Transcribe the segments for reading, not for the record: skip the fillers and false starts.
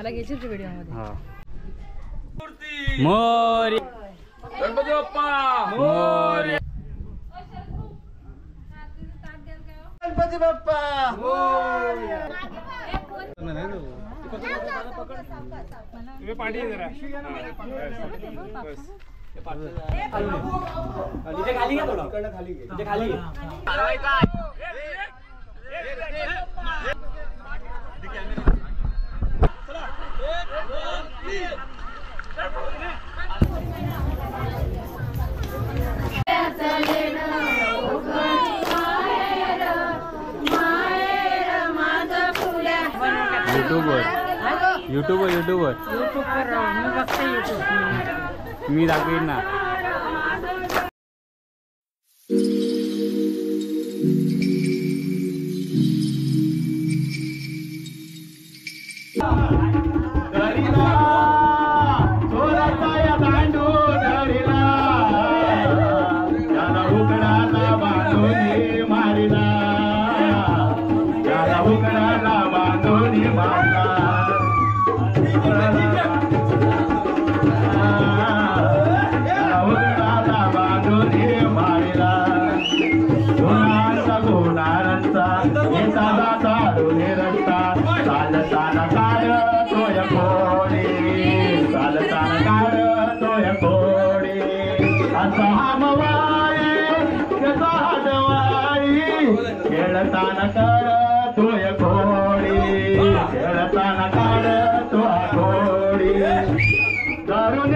मला घेशील तू व्हिडिओ मध्ये? हा. मोरया गणपती बाप्पा मोरया. गणपती बाप्पा मोरया. तुम्ही पाठी जरा खाली घ्या थोडं खाली घे खाली युट्यूबर मी दाखवीन ना. खेळताना कर तोय घोडी खेळताना काढ तो घोडी करून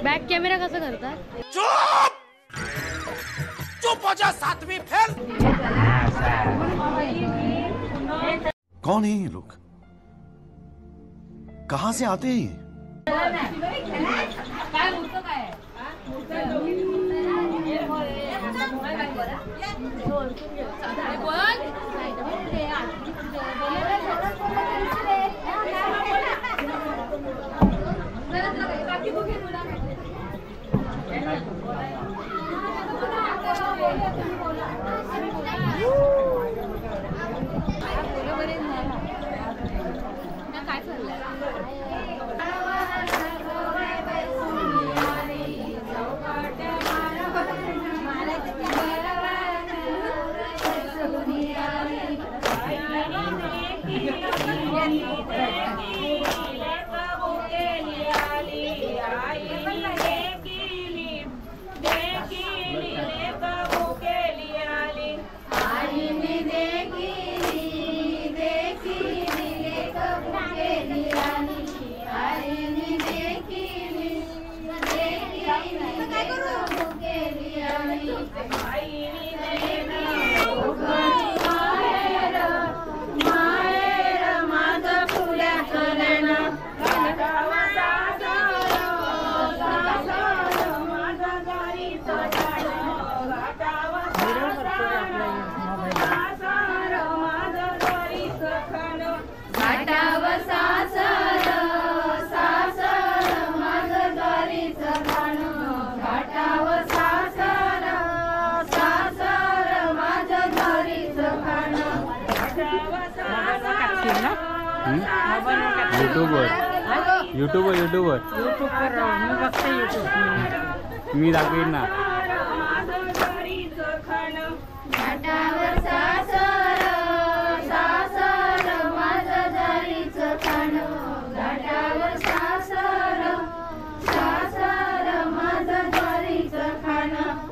बैक कैमरा कैसा करता है? चुप चुप हो जा सातवीं फेल। कौन है ये लोग, कहां से आते हैं ये? युट्यूबवर मी बघते युट्यूब. मी दाखवीन ना. घाटावर सासर सासर माझं दारीचं खाणं घाटावर सासर सासर माझं दारीचं खाणं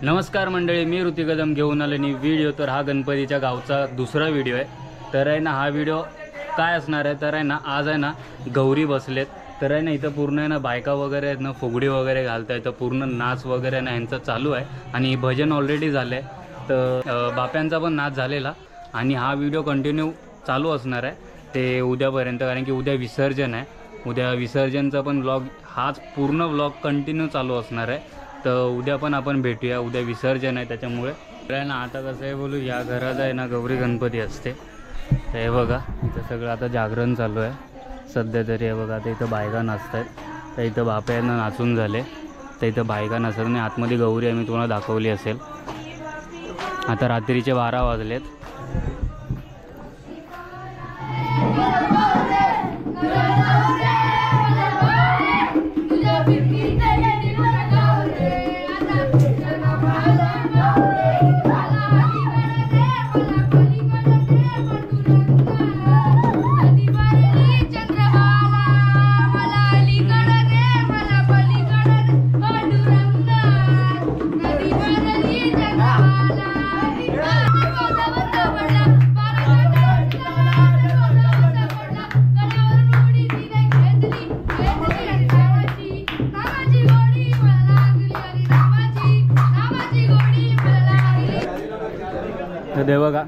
नमस्कार मंडळी, मी ऋतिक कदम घेऊन आलेली व्हिडिओ. तर हा गणपतीच्या गावचा दुसरा व्हिडिओ आहे. तर आहे ना, हा व्हिडिओ काय असणार आहे तर आहे ना, आज आहे ना गौरी बसलेत. तर आहे ना, इथं पूर्ण आहे ना बायका वगैरे आहेत ना, फुगडी वगैरे घालत आहेत. तर पूर्ण नाच वगैरे ना ह्यांचं चालू आहे आणि भजन ऑलरेडी झालं आहे. तर बाप्यांचा पण नाच झालेला आणि हा व्हिडिओ कंटिन्यू चालू असणार आहे ते उद्यापर्यंत, कारण की उद्या विसर्जन आहे. उद्या विसर्जनचा पण व्लॉग, हाच पूर्ण व्लॉग कंटिन्यू चालू असणार आहे. तर उद्या पण आपण भेटूया. उद्या विसर्जन आहे त्याच्यामुळे. तर ना आता कसं आहे बोलू, या घरात आहे ना गौरी गणपती असते. तर हे बघा, इथं सगळं आता जागरण चालू आहे सध्या तरी. हे बघा, आता इथं बायका नाचत आहेत. तर इथं बाप्यांना नाचून झाले. तर इथं बायका नाचत नाही. आतमध्ये गौरी आम्ही तुम्हाला दाखवली असेल. आता रात्रीचे 12 वाजलेत. तर बघा,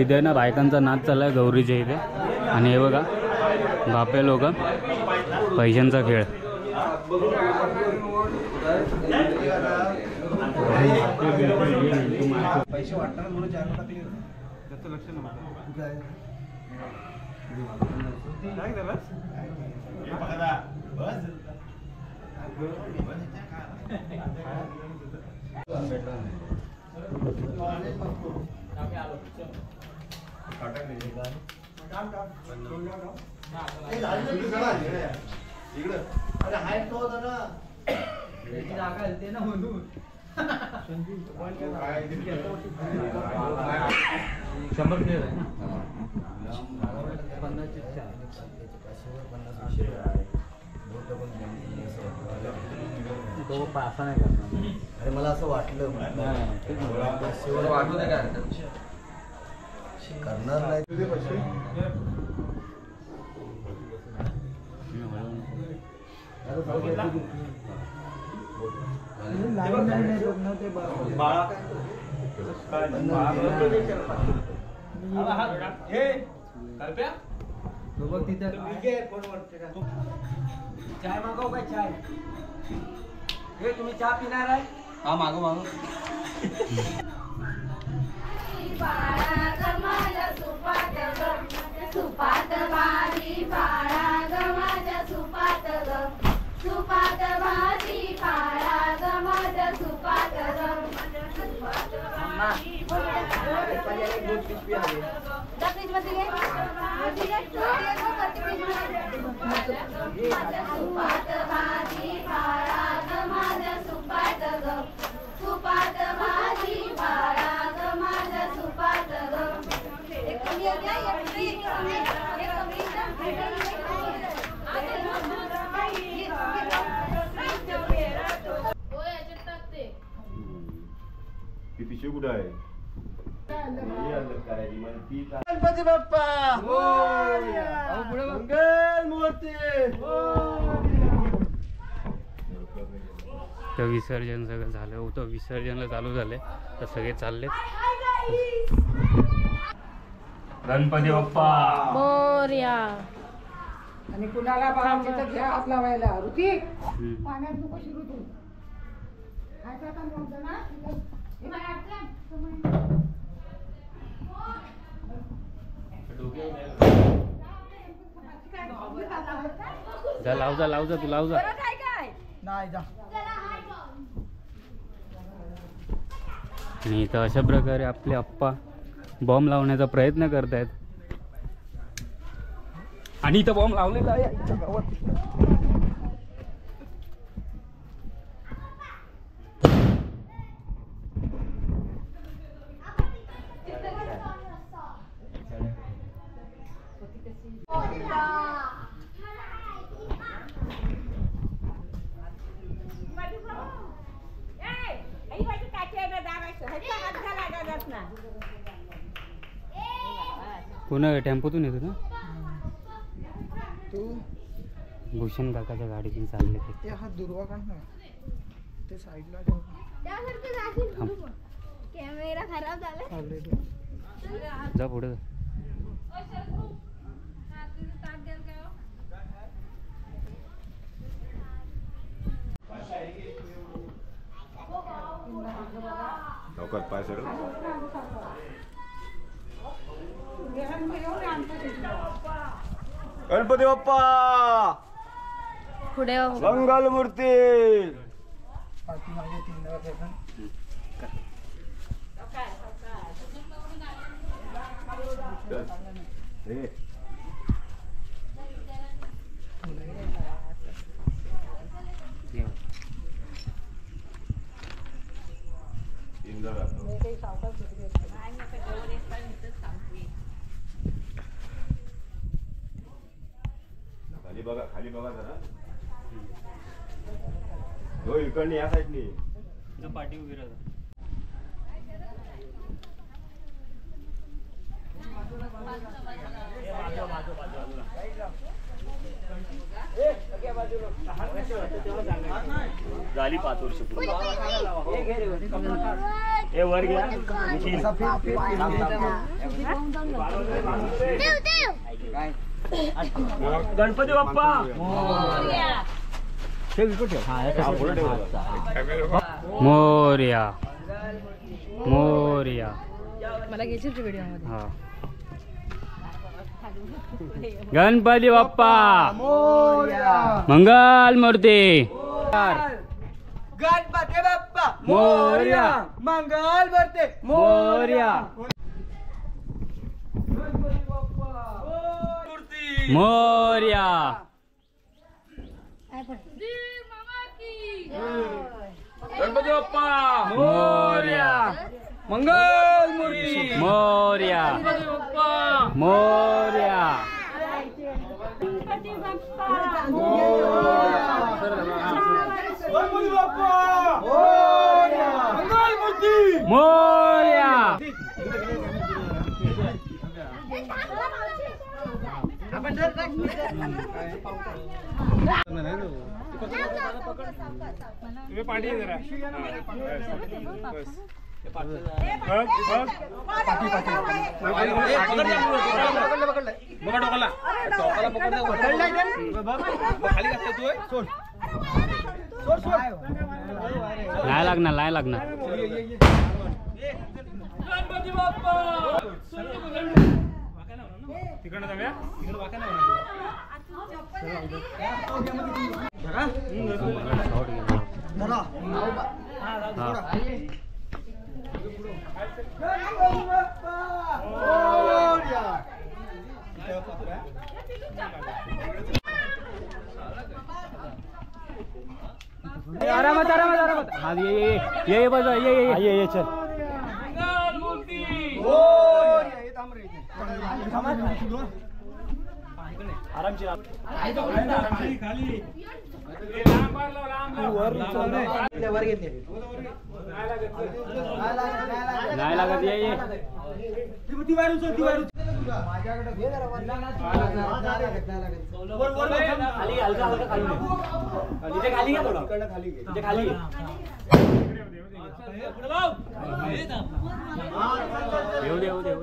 इथे ना बायकांचा नाच चाललाय गौरीच्या इथे. आणि हे बघा बापे लोक पैशांचा खेळ. पैसे वाटतात म्हणून चार टाकले त्याचं लक्ष शंभर प्लेअर आहे ना. तो पासा नाही करणार. अरे मला असं वाटलं वाटू दे काय करणार नाही. चाय मागव काय चाय. हे तुम्ही चहा पिणार आहे. हा मागो मागो. बाळा ग माझ्या सुपात ग सुपात भाजी बाळा ग माझ्या सुपात ग सुपात भाजी बाळा ग माझ्या सुपात ग सुपात भाजी सुपात भाजी बाळा ग माझ्या सुपात ग सुपात भाजी बाळा ग माझ्या सुपात ग. ती पिशवी कुठं आहे? गणपती बाप्पा मंगल मूर्ती. तर विसर्जन सगळं झालं होतं. विसर्जनला चालू झाले तर सगळे चालले. गणपती बाप्पा मोरया. आणि कुणाला पाहायचे तर घ्या हात लावायला. ऋतिक पाण्यात नको शिरू तू. जा लाव जा लाव जा तू लाव जा. नाही जा. आणि इथं अशा प्रकारे आपले अप्पा बॉम्ब लावण्याचा प्रयत्न करतायत. आणि इथं बॉम्ब लावलेला आहे आईच्या गावात. पुन्हा टेम्पोतून येतो ना तू. भूषण काकाच्या गाडीतून चालले ते. ते हा दुर्वा काढ ना. ते साईडला थांब. कॅमेरा खराब झाला. जा पुढे. लवकर पाय सर. गणपती बाप्पा पुढे मंगल मूर्ती. पाठीमागे 3 वेळा करतात. खाली बघा, खाली बघा जरा. हो इकडनी या साईडनी. पाठी उभी राहा. झाली 5 वर्ष पूर्ण. हे वर घ्या गणपती बाप्पा मोरया मोरया. मला घ्यायची व्हिडिओ मध्ये. हा. गणपती बाप्पा मंगल मूर्ती गणपती बाप्पा मोरया मंगल मूर्ती मोरया मोरया. गणपती बाप्पा मोरया मंगल मूर्ती मोरया गणपती बाप्पा मोरया. गणपती बाप्पा मंगल मूर्ती मोरया. तुम्ही पाठी जरा नाही लागणार नाही लागणार. गणपती बाप्पा तिकडनं जाऊया आरामात आरामात आरामात. हा ये बजा ये चल. मंगल मूर्ती नाही लागत ये येऊ दे.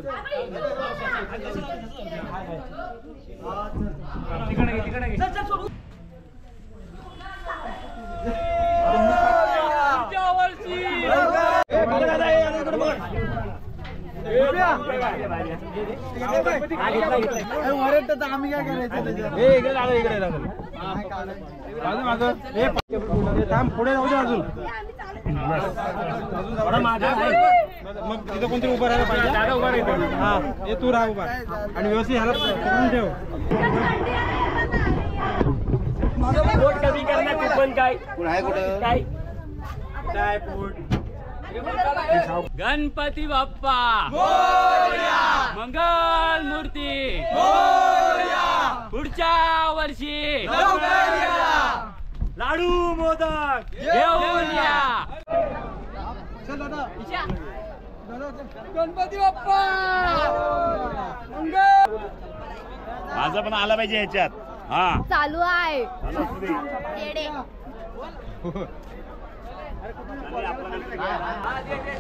आम्ही काय करायचं पुढे जाऊ दे अजून मग तिथं कोणतरी उभं राहायला पाहिजे. हा हे तू राहा उभा आणि व्यवस्थित ह्याला पकडून ठेव. पोट कमी करणार कुपन काय काय गणपती बाप्पा मंगल मूर्ती पुढच्या वर्षी लाडू मोदक घेऊन या. गणपती बाप्पा माझं पण आला पाहिजे ह्याच्यात. हा चालू आहे येडे.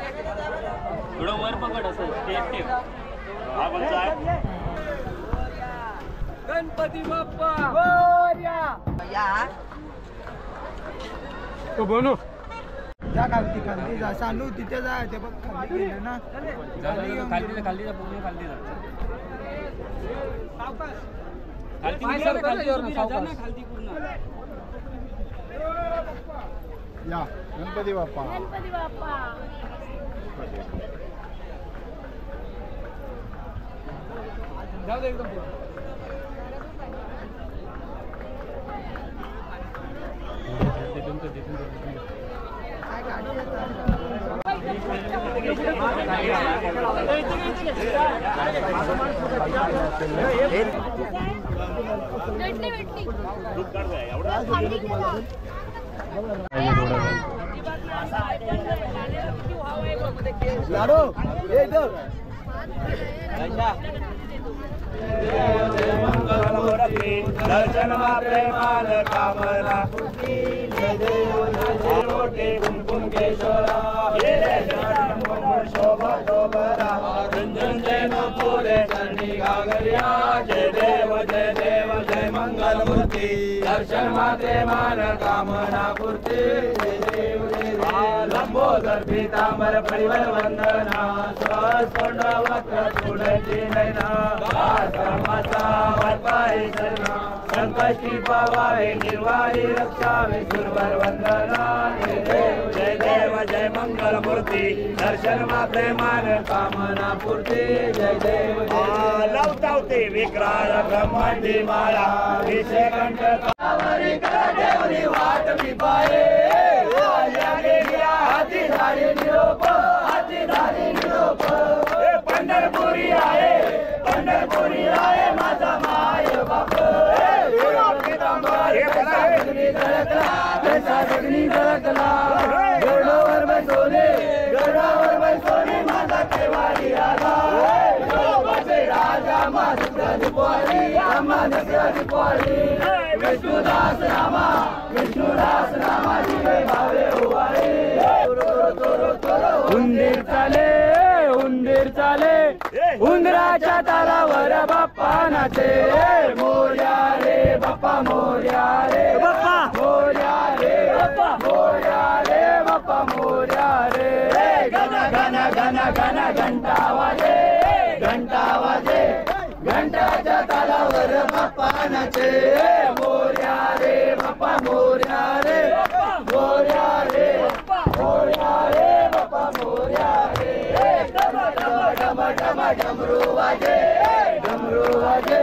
थोडं वर पकड असं ठेव. हा कोणचा आहे गणपती बाप्पा तो बनू जा खालती जा चालू तिथे जा ते बघ खाली गेले ना खालती जा पूर्ण खालती जा. खालती पूर्ण या गणपती बाप्पा गणपती बाप्पा जाऊ दे एकदम भेटली लाडू दर्शन प्रेमान कामना पूर्ती जय देव मोठे कुमकुम केशवरा गेले शरण मोहन शोभा शोभरा रंजन जैन पुरे चरणी गागरिया जय देव जय मंगल मूर्ती दर्शन मात्रे मान कामना पूर्ती जय देव लंबोदर पीतांबर परिवर वंदना स्वस्पंड वक्र चूडची नैना माता वरपाई शरणा संकष्टी पावावे निर्वाही रक्षावे सुरवर वंदना जय देव जय मंगल मूर्ती दर्शन मात्रे मान कामना पूर्ती जय देव लवतावते विक्राळ ब्रह्मांडी माळा विषय कंठ कावरी देवरी वाट मी पाये हाती झाली निरोप पंढरपुरी आहे माझा माय बाप गडावर बसोने माझा केवाडी आला राजा माझा दिपवाडी विष्णुदास रामा जीवे भावे उवाळे उंदीर चाले उंदराच्या तालावर बाप्पा नाचे मोर्या रे बाप्पा मोर्या रे बाप्पा मोर्या रे बाप्पा मोर्या रे बाप्पा मोर्या रे घन घंटा वाजे घंटाच्या तालावर बाप्पा नाचे मोर्या रे बाप्पा मोर्या रे मोर्या रे मोर्या रे बाप्पा मोर्या रे डमरू वाजे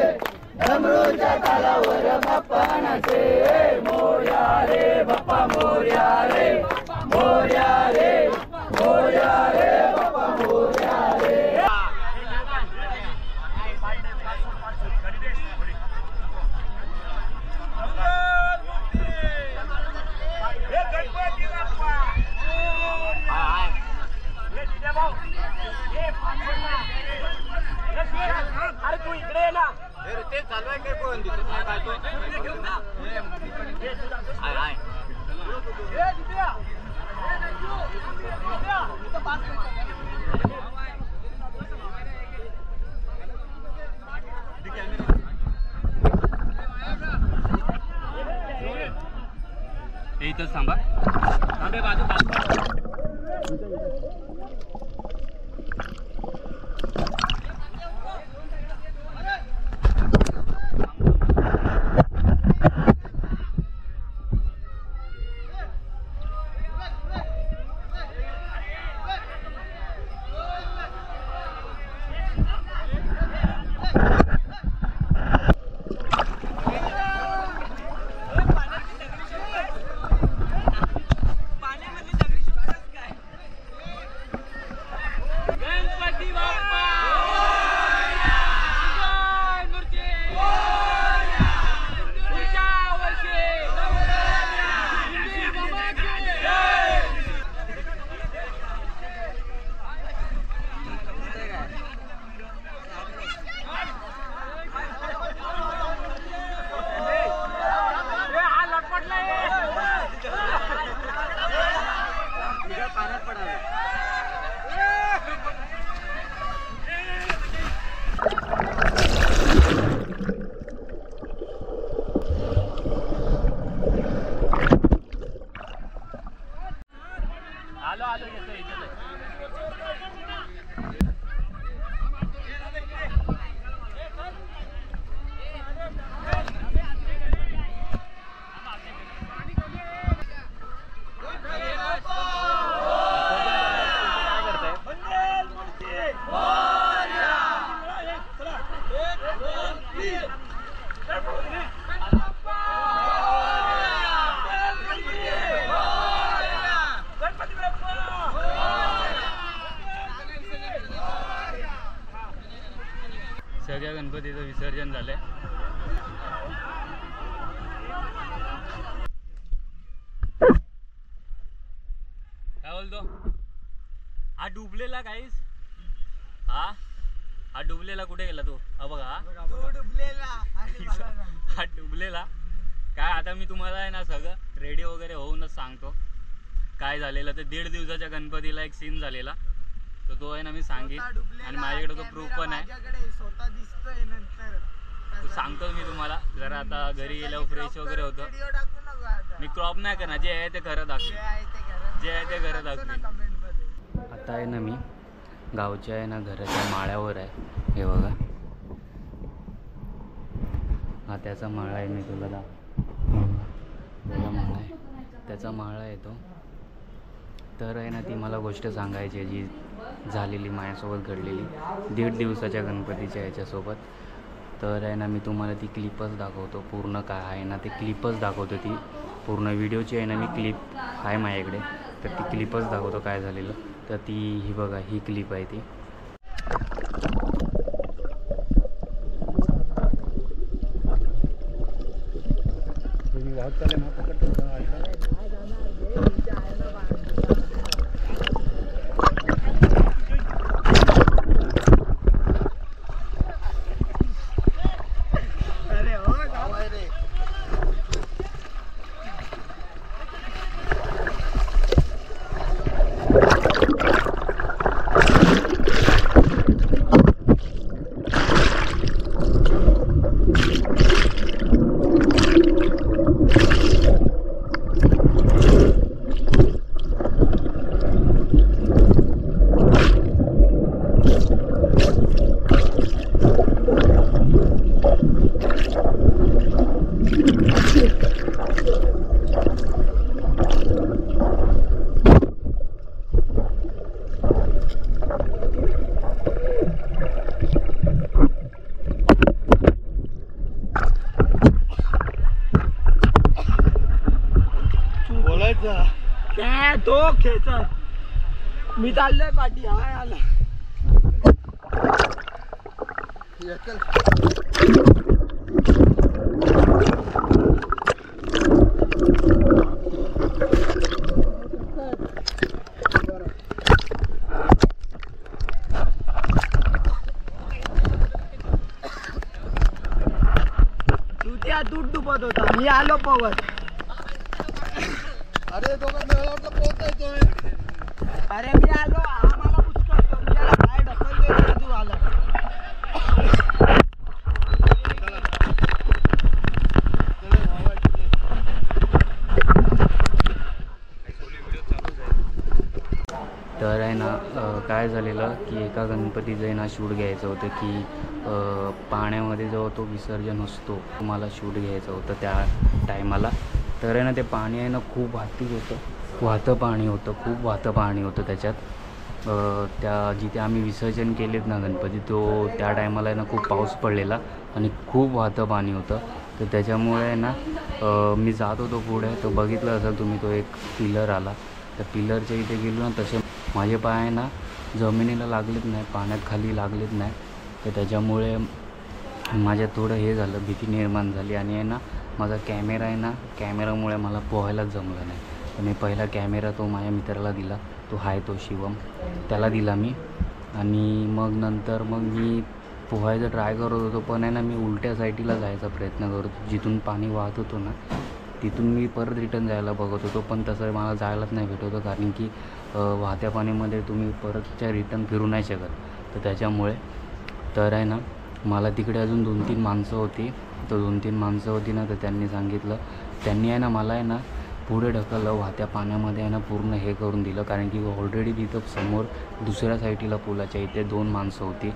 डमरूच्या तालावर बाप्पा नाचे मोर्या रे बाप्पा मोर्या रे मोर्या रे मोर्या रे बाप्पा मोर्या रे अरे तू इकडे ये ना ते चालू आहे काय कोण दिसत नाही काय तो हाय इथंच थांबा सगळ्या गणपतीचं विसर्जन झालंय. काय बोलतो हा डुबलेला काहीच हा डुबलेला कुठे गेला तो? हा बघा हा डुबलेला झोपलेला. काय आता मी तुम्हाला आहे ना सगळं रेडी वगैरे होऊनच सांगतो काय झालेलं. तर 1.5 दिवसाच्या गणपतीला एक सीन झालेला, तर तो आहे ना मी सांगेन आणि माझ्याकडे तो प्रूफ पण आहे. तो सांगतो मी तुम्हाला. जरा आता घरी गेल्यावर फ्रेश वगैरे होतं. मी क्रॉप नाही करणार, जे आहे ते खरं दाखवेन, जे आहे ते खरं दाखवेन. आता आहे ना मी गावच्या आहे ना घराच्या माळ्यावर आहे. हे बघा, हा त्याचा माळा आहे. मी तुला त्याचा माळा आहे, त्याचा माळा येतो. तर आहे ना ती मला गोष्ट सांगायची आहे जी झालेली माझ्यासोबत घडलेली 1.5 दिवसाच्या गणपतीच्या याच्यासोबत. तर आहे ना मी तुम्हाला ती क्लिपच दाखवतो. पूर्ण काय आहे ना ते क्लिपच दाखवतो. ती पूर्ण व्हिडिओची आहे ना मी क्लिप आहे माझ्याकडे, तर ती क्लिपच दाखवतो काय झालेलं. तर ती ही बघा, ही क्लिप आहे ती. काय तो खेचत मी चाललोय पाठी. हाय आला तू त्या दूध डुबत होता, मी आलो पवत. अरे दोघं मिळवलं पोहोचायचोय. अरे मी आलो, आम्हाला पुचकटतो तुझ्याला काय ढकलतोय तू आला. तर आहे ना काय झालेलं की एका गणपतीचं आहे ना शूट घ्यायचं होतं की पाण्यामध्ये जेव्हा तो विसर्जन असतो मला शूट घ्यायचं होतं त्या टायमाला. तर आहे ना ते पाणी आहे ना खूप वाहतूक होतं, वाहतं पाणी होतं, खूप वाहतं पाणी होतं त्याच्यात. त्या जिथे आम्ही विसर्जन केलेत ना गणपती, तो त्या टायमाला आहे ना खूप पाऊस पडलेला आणि खूप वाहतं पाणी होतं. तर त्याच्यामुळे आहे ना मी जात होतो पुढे, तो बघितलं असेल तुम्ही, तो एक पिलर आला. त्या पिलरच्या इथे गेलो ना, तसे माझे पाय आहे ना जमिनीला लागलेत नाही, पाण्यात खाली लागलेत नाही. तर त्याच्यामुळे माझ्यात थोडं हे झालं, भीती निर्माण झाली. आणि आहे ना माझा कॅमेरा आहे ना, कॅमेरामुळे मला पोहायलाच जमलं नाही. तर मी पहिला कॅमेरा तो माझ्या मित्राला दिला, तो आहे तो शिवम, त्याला दिला मी. आणि मग नंतर मग मी पोहायचं ट्राय करत होतो, पण आहे ना मी उलट्या साईडला जायचा प्रयत्न करत होतो. जिथून पाणी वाहत होतो ना तिथून मी परत रिटर्न जायला बघत होतो, पण तसं मला जायलाच नाही भेटत होतं. कारण की वाहत्या पाण्यामध्ये तुम्ही परतच्या रिटर्न फिरू नाही शकत. तर त्याच्यामुळे तर आहे ना मला तिकडे अजून 2-3 माणसं होती. तर 2-3 माणसं होती ना, तर त्यांनी सांगितलं, त्यांनी आहे ना मला आहे ना पुढे ढकललं, वाहत्या पाण्यामध्ये आहे ना पूर्ण हे करून दिलं. कारण की ऑलरेडी तिथं समोर दुसऱ्या साईडला पुलाच्या इथे 2 माणसं होती.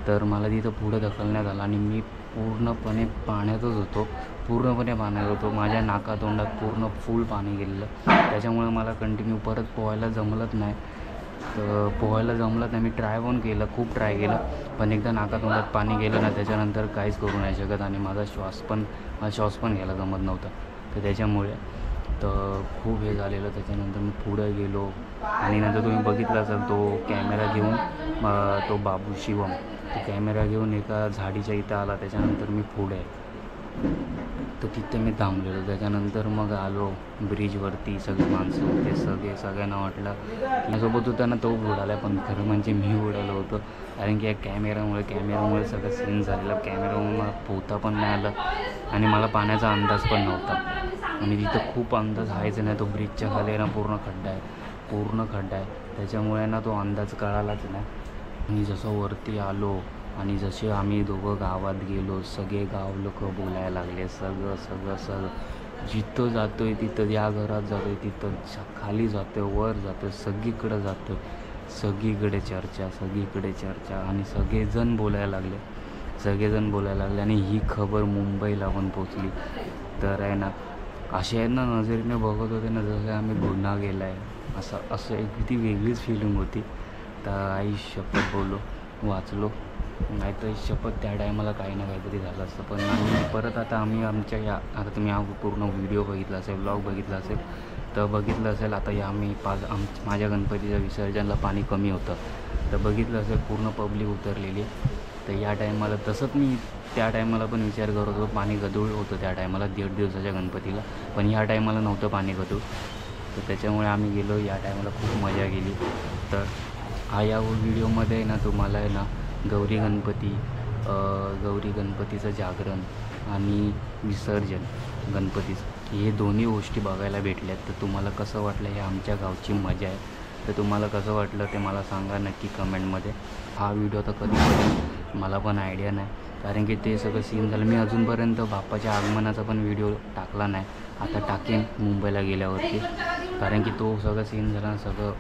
तर मला तिथं पुढं ढकलण्यात आलं आणि मी पूर्णपणे पाण्यातच होतो, पूर्णपणे पाण्यात होतो. माझ्या नाकातोंडात पूर्ण फुल पाणी गेलेलं. त्याच्यामुळे मला कंटिन्यू परत पोहायला जमलंच नाही. तर पोहायला जमलं नाही. मी ट्राय पण केलं, खूप ट्राय केलं, पण एकदा नाकातोंडात पाणी गेलं ना त्याच्यानंतर काहीच करू नाही शकत. आणि माझा श्वास पण घ्यायला जमत नव्हता. तर त्याच्यामुळे तर खूप हे झालेलं. त्याच्यानंतर मी पुढं गेलो आणि नंतर तुम्ही बघितलं असेल तो कॅमेरा घेऊन, तो बाबू शिवम तो कॅमेरा घेऊन एका झाडीच्या इथं आला. त्याच्यानंतर मी पुढे तर तिथे मी थांबलेलो. त्याच्यानंतर मग आलो ब्रिजवरती. सगळे माणसं होते, सगळ्यांना वाटलं माझ्यासोबत होता ना तो उडाला, पण खरं म्हणजे मी उडालो होतो. कारण की या कॅमेरामुळे सगळं सीन झालेलं. कॅमेरामुळे मला पोहता पण नाही आलं आणि मला पाण्याचा अंदाज पण नव्हता आणि तिथं खूप अंदाज व्हायचा नाही. तो ब्रिजच्या खाली ना पूर्ण खड्डा आहे त्याच्यामुळे ना तो अंदाज कळालाच नाही. आणि जसं वरती आलो आणि जसे आम्ही दोघं गावात गेलो सगळे गाव लोक बोलायला लागले. सगळं जिथं जातो आहे तिथं, या घरात जातो आहे तिथं, खाली जातो आहे वर जातो आहे, सगळीकडे जातो आहे, सगळीकडे चर्चा आणि सगळेजण बोलायला लागले आणि ही खबर मुंबईला पण पोचली. तर आहे ना असे आहेत ना नजरेने बघत होते ना जसं आम्ही गुन्हा केला आहे असं एक किती वेगळीच फिलिंग होती. तर आई शपथ बोललो वाचलो, नाही तर शपथ त्या टायमाला काही ना काहीतरी झालं असतं. पण आम्ही परत आता आता तुम्ही हा पूर्ण व्हिडिओ बघितला असेल, ब्लॉग बघितला असेल तर बघितलं असेल. आता या आम्ही माझ्या गणपतीच्या विसर्जनला पाणी कमी होतं तर बघितलं असेल पूर्ण पब्लिक उतरलेली. तर या टायमाला तसंच मी त्या टायमाला पण विचार करत होतो, पाणी गढूळ होतं त्या टायमाला 1.5 दिवसाच्या गणपतीला, पण ह्या टायमाला नव्हतं पाणी गढूळ. तर त्याच्यामुळे आम्ही गेलो या टायमाला, खूप मजा केली. तर हा या व्हिडिओमध्ये ना तुम्हाला आहे ना गौरी गणपतीचं जागरण आणि विसर्जन गणपतीचं हे दोन्ही गोष्टी बघायला भेटल्यात. तर तुम्हाला कसं वाटलं, हे आमच्या गावची मजा आहे. तर तुम्हाला कसं वाटलं ते मला सांगा नक्की कमेंटमध्ये. हा व्हिडिओ तर कधी मला पण आयडिया नाही, कारण की ते सगळं सीन झालं. मी अजूनपर्यंत बाप्पाच्या आगमनाचा पण व्हिडिओ टाकला नाही, आता टाकेन मुंबईला गेल्यावरती, कारण की तो सगळं सीन झाला, सगळं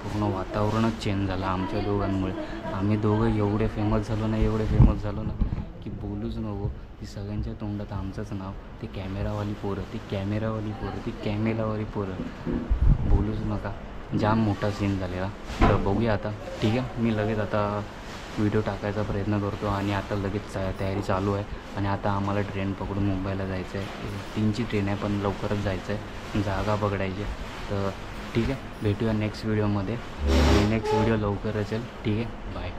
पूर्ण वातावरणच चेंज झालं आमच्या दोघांमुळे. आम्ही दोघं एवढे फेमस झालो ना की बोलूच नको. ती सगळ्यांच्या तोंडात आमचंच नाव, ती कॅमेरावाली पोरं बोलूच नका. जाम मोठा सीन झालेला. तर बघूया आता. ठीक आहे, मी लगेच आता व्हिडिओ टाकायचा प्रयत्न करतो आणि आता लगेच तयारी चालू आहे. आणि आता आम्हाला ट्रेन पकडून मुंबईला जायचं आहे. 3ची ट्रेन आहे पण लवकरच जायचं आहे, जागा पकडायची. तर ठीक आहे, भेटूया नेक्स्ट व्हिडिओमध्ये. नेक्स्ट व्हिडिओ लवकरच येईल. ठीक आहे, बाय.